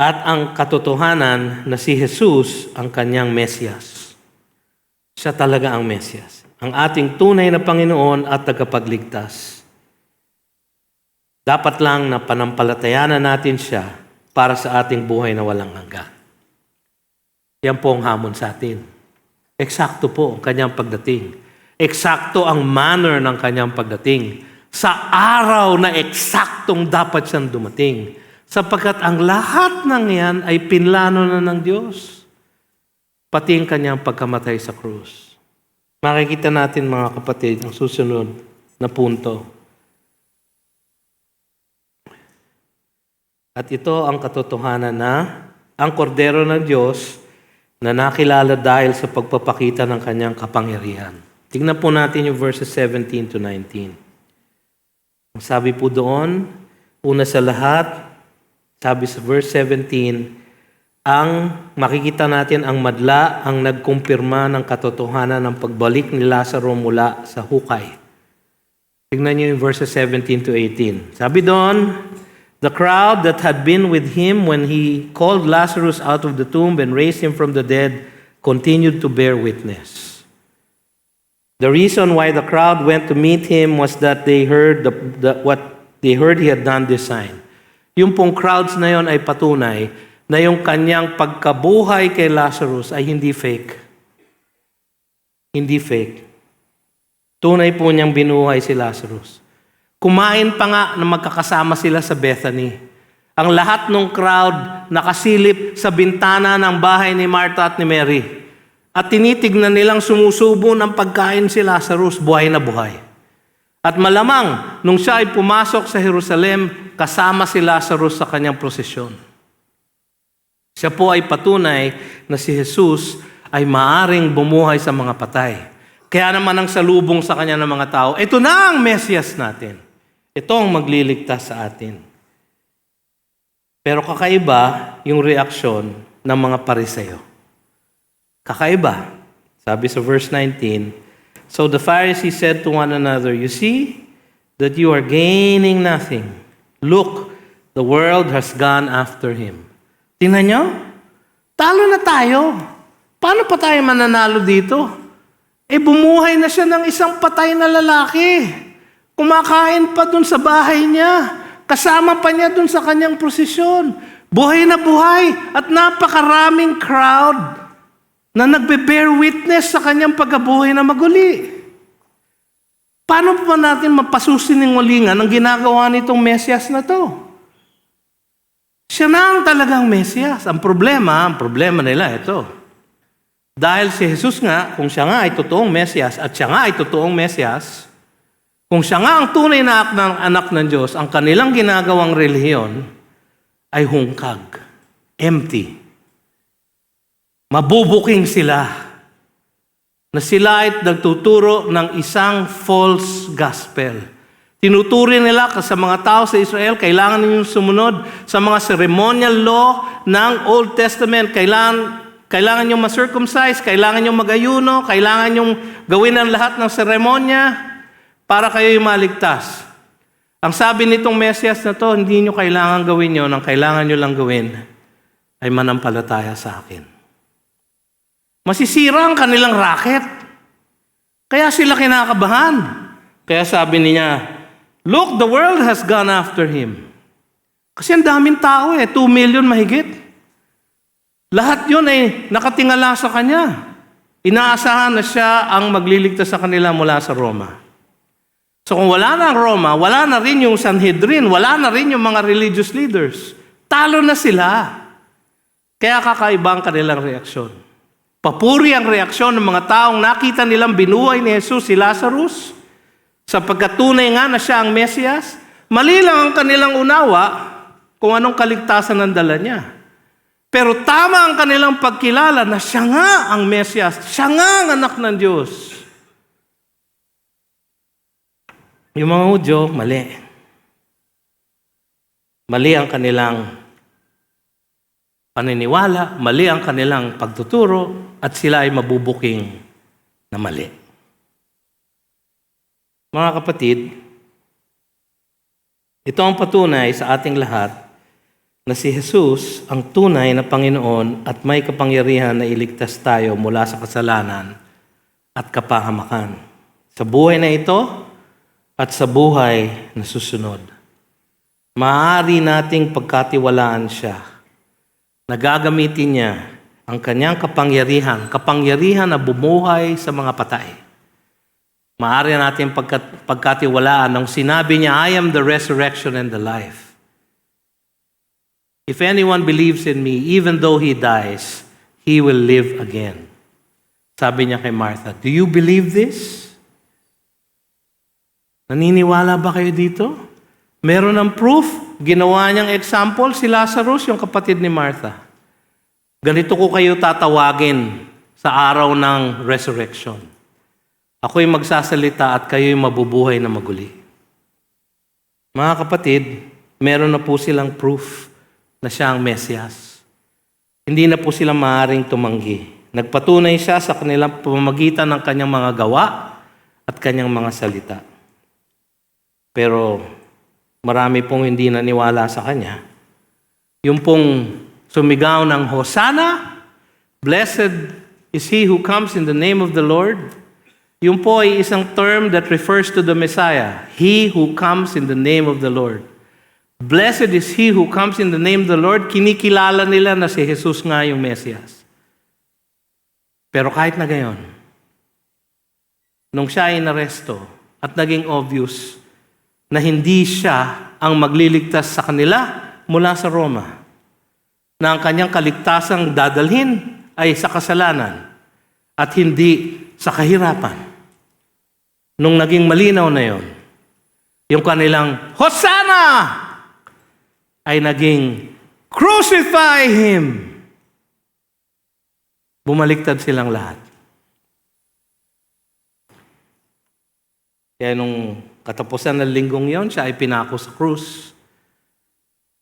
At ang katotohanan na si Jesus ang kanyang Mesiyas. Siya talaga ang Mesiyas. Ang ating tunay na Panginoon at tagapagligtas. Dapat lang na panampalatayanan natin siya para sa ating buhay na walang hanggan. Yan po ang hamon sa atin. Eksakto po ang kanyang pagdating. Eksakto ang manner ng kanyang pagdating. Sa araw na eksaktong dapat siyang dumating. Sapagkat ang lahat ng yan ay pinlano na ng Diyos. Pati ang kanyang pagkamatay sa krus. Makikita natin mga kapatid ang susunod na punto. At ito ang katotohanan na ang kordero ng Diyos na nakilala dahil sa pagpapakita ng kanyang kapangyarihan. Tingnan po natin yung verses 17-19. Ang sabi po doon, una sa lahat, sabi sa verse 17, ang makikita natin ang madla ang nagkumpirma ng katotohanan ng pagbalik ni Lazaro mula sa hukay. Tingnan niyo yung verses 17-18. Sabi doon, the crowd that had been with him when he called Lazarus out of the tomb and raised him from the dead continued to bear witness. The reason why the crowd went to meet him was that they heard he had done this sign. Yung pong crowds na yon ay patunay na yung kanyang pagkabuhay kay Lazarus ay hindi fake. Hindi fake. Tunay po niyang binuhay si Lazarus. Kumain pa nga na magkakasama sila sa Bethany. Ang lahat ng crowd nakasilip sa bintana ng bahay ni Martha at ni Mary. At tinitignan nilang sumusubo ng pagkain si Lazarus, buhay na buhay. At malamang, nung siya ay pumasok sa Jerusalem, kasama si Lazarus sa kanyang prosesyon. Siya po ay patunay na si Jesus ay maaring bumuhay sa mga patay. Kaya naman ang salubong sa kanya ng mga tao, ito na ang Mesiyas natin. Ito ang magliligtas sa atin. Pero kakaiba yung reaksyon ng mga Pariseo. Kakaiba. Sabi sa verse 19, "So the Pharisees said to one another, 'You see that you are gaining nothing. Look, the world has gone after him.'" Tingnan nyo, talo na tayo. Paano pa tayo mananalo dito? Bumuhay na siya ng isang patay na lalaki. Kumakain pa dun sa bahay niya. Kasama pa niya dun sa kanyang prosesyon. Buhay na buhay at napakaraming crowd na nagbe-bear witness sa kanyang pagkabuhay na maguli. Paano pa natin mapasusiningulingan ang ginagawa nitong Mesyas na to? Siya na ang talagang Mesyas. Ang problema nila ito. Dahil si Jesus nga, kung siya nga ay totoong Mesyas at siya nga ay totoong Mesyas, kung siya nga ang tunay na anak ng Diyos, ang kanilang ginagawang relihiyon ay hungkag, empty. Mabubuking sila na sila ay nagtuturo ng isang false gospel. Tinuturi nila sa mga tao sa Israel, kailangan ninyong sumunod sa mga ceremonial law ng Old Testament. Kailangan ninyong ma-circumcise, kailangan ninyong mag-ayuno, kailangan ninyong gawin ang lahat ng seremonya para kayo'y maligtas. Ang sabi nitong Mesyas na to, hindi nyo kailangan gawin yun. Ang kailangan nyo lang gawin ay manampalataya sa akin. Masisira ang kanilang racket. Kaya sila kinakabahan. Kaya sabi niya, "Look, the world has gone after him." Kasi ang daming tao 2 million mahigit. Lahat yun ay nakatingala sa kanya. Inaasahan na siya ang magliligtas sa kanila mula sa Roma. So kung wala na ang Roma, wala na rin yung Sanhedrin, wala na rin yung mga religious leaders. Talo na sila. Kaya kakaiba ang kanilang reaksyon. Papuri ang reaksyon ng mga taong nakita nilang binuhay ni Jesus si Lazarus. Sapagkat tunay nga na siya ang Mesyas, mali lang ang kanilang unawa kung anong kaligtasan ang dala niya. Pero tama ang kanilang pagkilala na siya nga ang Mesyas, siya nga ang anak ng Diyos. Yung mga Hudyo, mali. Mali ang kanilang paniniwala, mali ang kanilang pagtuturo, at sila ay mabubuking na mali. Mga kapatid, ito ang patunay sa ating lahat na si Jesus ang tunay na Panginoon at may kapangyarihan na iligtas tayo mula sa kasalanan at kapahamakan. Sa buhay na ito at sa buhay na susunod. Maaari nating pagkatiwalaan siya. Nagagamitin niya ang kanyang kapangyarihan na bumuhay sa mga patay. Maaari natin pagkatiwalaan nung sinabi niya, "I am the resurrection and the life. If anyone believes in me, even though he dies, he will live again." Sabi niya kay Martha, "Do you believe this?" Naniniwala ba kayo dito? Meron ng proof. Ginawa niyang example si Lazarus, yung kapatid ni Martha. Ganito ko kayo tatawagin sa araw ng resurrection. Ako'y magsasalita at kayo'y mabubuhay na maguli. Mga kapatid, meron na po silang proof na siya ang Mesyas. Hindi na po sila maaaring tumanggi. Nagpatunay siya sa kanilang pamamagitan ng kanyang mga gawa at kanyang mga salita. Pero marami pong hindi naniwala sa kanya. Yung pong sumigaw ng Hosanna, "Blessed is he who comes in the name of the Lord." Yung po ay isang term that refers to the Messiah. He who comes in the name of the Lord. Blessed is he who comes in the name of the Lord. Kinikilala nila na si Jesus nga yung Mesyas. Pero kahit na gayon, nung siya ay naresto at naging obvious na hindi siya ang magliligtas sa kanila mula sa Roma, na ang kanyang kaligtasang dadalhin ay sa kasalanan at hindi sa kahirapan. Nung naging malinaw na yon, yung kanilang Hosanna ay naging crucify him. Bumaliktad silang lahat. Kaya nung katapusan ng linggong yon, siya ay pinako sa krus.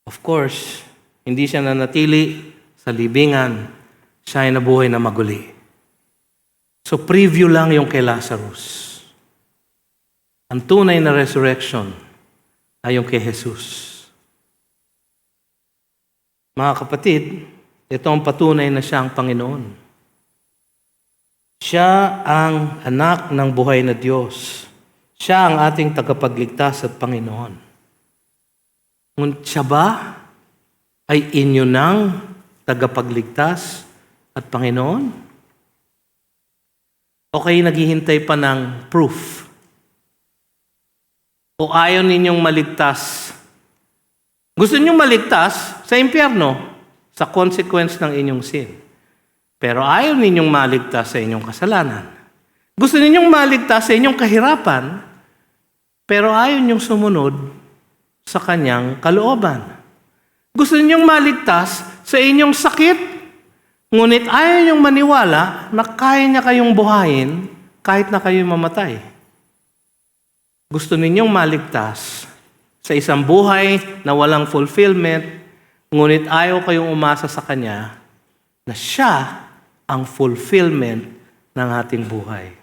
Of course, hindi siya nanatili sa libingan. Siya ay nabuhay na maguli. So preview lang yung kay Lazarus. Ang tunay na resurrection ay yung kay Jesus. Mga kapatid, ito ang patunay na siya ang Panginoon. Siya ang anak ng buhay na Diyos. Siya ang ating tagapagligtas at Panginoon. Ngunit siya ba ay inyo ng tagapagligtas at Panginoon? O kayo naghihintay pa ng proof? O ayaw ninyong maligtas? Gusto ninyong maligtas sa impyerno, sa consequence ng inyong sin. Pero ayaw ninyong maligtas sa inyong kasalanan. Gusto ninyong maligtas sa inyong kahirapan, pero ayaw ninyong sumunod sa kanyang kalooban. Gusto ninyong maligtas sa inyong sakit, ngunit ayaw ninyong maniwala na kaya niya kayong buhayin kahit na kayo'y mamatay. Gusto ninyong maligtas sa isang buhay na walang fulfillment, ngunit ayaw kayong umasa sa Kanya na Siya ang fulfillment ng ating buhay.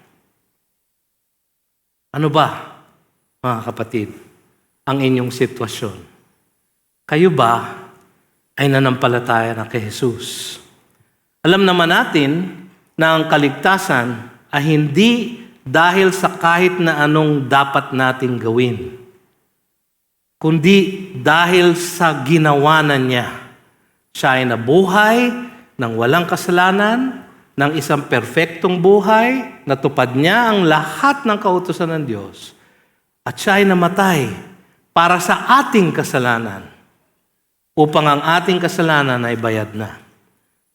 Ano ba, mga kapatid, ang inyong sitwasyon? Kayo ba ay nanampalataya na kay Jesus? Alam naman natin na ang kaligtasan ay hindi dahil sa kahit na anong dapat nating gawin, kundi dahil sa ginawa na niya. Siya ay nabuhay ng walang kasalanan, ng isang perpektong buhay, natupad niya ang lahat ng kautusan ng Diyos, at siya ay namatay para sa ating kasalanan, upang ang ating kasalanan ay bayad na.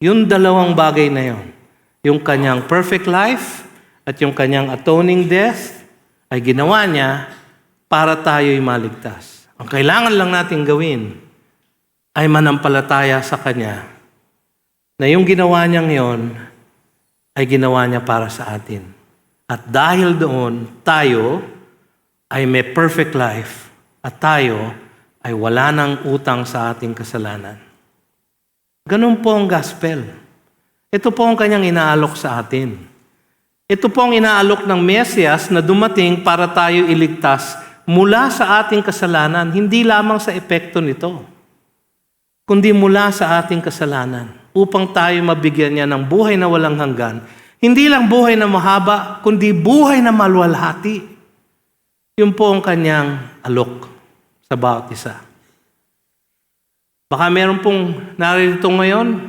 Yung dalawang bagay na yon, yung kanyang perfect life at yung kanyang atoning death, ay ginawa niya para tayo'y maligtas. Ang kailangan lang natin gawin ay manampalataya sa Kanya na yung ginawa niyang yon ay ginawa niya para sa atin. At dahil doon, tayo ay may perfect life at tayo ay wala ng utang sa ating kasalanan. Ganun po ang gospel. Ito po ang Kanyang inaalok sa atin. Ito po ang inaalok ng Mesiyas na dumating para tayo iligtas mula sa ating kasalanan, hindi lamang sa epekto nito, kundi mula sa ating kasalanan, upang tayo mabigyan niya ng buhay na walang hanggan. Hindi lang buhay na mahaba, kundi buhay na maluwalhati. Yun po ang Kanyang alok sa bawat isa. Baka meron pong naririto ngayon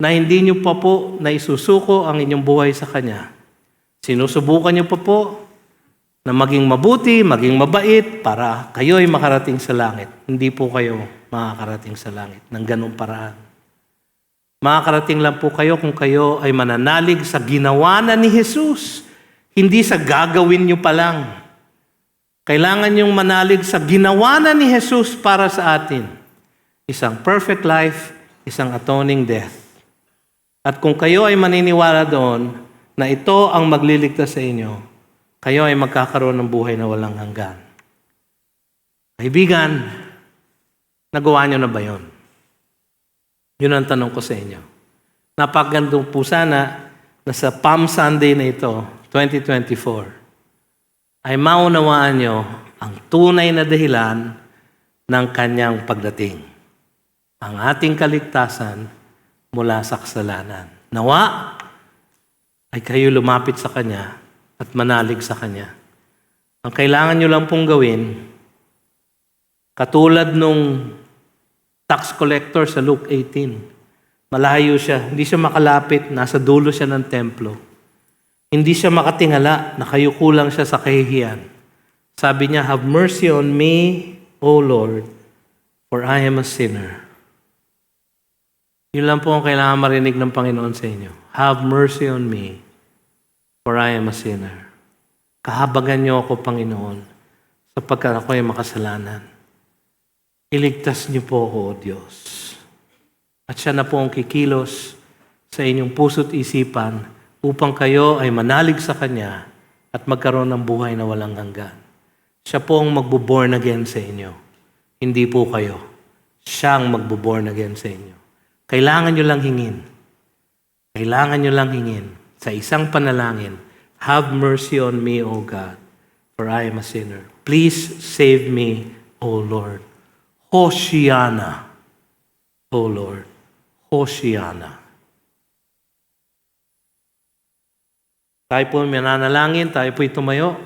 na hindi niyo pa po na isusuko ang inyong buhay sa Kanya. Sinusubukan niyo pa po na maging mabuti, maging mabait para kayo'y makarating sa langit. Hindi po kayo makakarating sa langit ng ganung paraan. Makakarating lang po kayo kung kayo ay mananalig sa ginawa na ni Jesus, hindi sa gagawin niyo pa lang. Kailangan niyong manalig sa ginawa na ni Jesus para sa atin. Isang perfect life, isang atoning death. At kung kayo ay maniniwala doon na ito ang magliligtas sa inyo, kayo ay magkakaroon ng buhay na walang hanggan. Kaibigan, nagawa niyo na ba yun? Yun ang tanong ko sa inyo. Napakagandang po sana na sa Palm Sunday na ito, 2024, ay maunawaan niyo ang tunay na dahilan ng Kanyang pagdating. Ang ating kaligtasan mula sa kasalanan. Nawa ay kayo lumapit sa Kanya at manalig sa Kanya. Ang kailangan nyo lang pong gawin, katulad nung tax collector sa Luke 18, malayo siya, hindi siya makalapit, nasa dulo siya ng templo. Hindi siya makatingala, nakayuko lang siya sa kahihiyan. Sabi niya, "Have mercy on me, O Lord, for I am a sinner." Yun lang po ang kailangan marinig ng Panginoon sa inyo. Have mercy on me, for I am a sinner. Kahabagan niyo ako, Panginoon, sapagkat ako ay makasalanan. Iligtas niyo po ako, O Diyos. At siya na po ang kikilos sa inyong puso't isipan upang kayo ay manalig sa Kanya at magkaroon ng buhay na walang hanggan. Siya po ang magbo-born again sa inyo. Hindi po kayo. Siya ang magbo-born again sa inyo. Kailangan nyo lang hingin. Kailangan nyo lang hingin. sa isang panalangin, have mercy on me, O God, for I am a sinner. Please save me, O Lord. Hosiana, O Lord. Hosiana. Tayo po mananalangin, tayo po tumayo.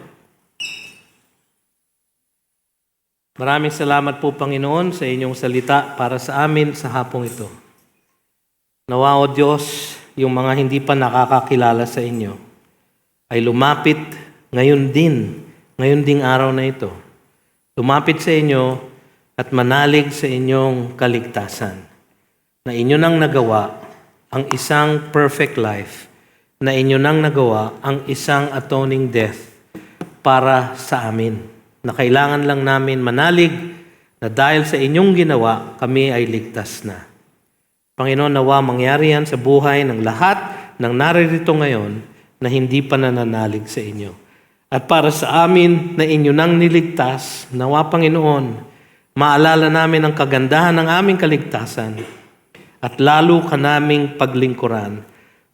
Maraming salamat po, Panginoon, sa inyong salita para sa amin sa hapong ito. Nawa, O Diyos, yung mga hindi pa nakakakilala sa inyo ay lumapit ngayon ding araw na ito. Lumapit sa inyo at manalig sa inyong kaligtasan na inyo nang nagawa ang isang perfect life, na inyo nang nagawa ang isang atoning death para sa amin, na kailangan lang namin manalig na dahil sa inyong ginawa, kami ay ligtas na. Panginoon, nawa mangyari yan sa buhay ng lahat ng naririto ngayon na hindi pa nananalig sa inyo. At para sa amin na inyo nang niligtas, nawa Panginoon, maalala namin ang kagandahan ng aming kaligtasan at lalo ka naming paglingkuran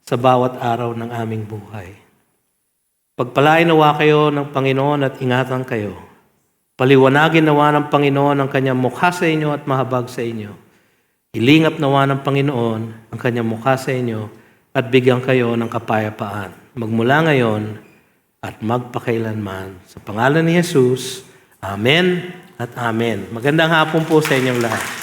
sa bawat araw ng aming buhay. Pagpalain nawa kayo ng Panginoon at ingatan kayo. Paliwanagin nawa ng Panginoon ang kanyang mukha sa inyo at mahabag sa inyo. Ilingap nawa ng Panginoon ang kanyang mukha sa inyo at bigyan kayo ng kapayapaan. Magmula ngayon at magpakailanman. Sa pangalan ni Jesus, Amen at Amen. Magandang hapon po sa inyong lahat.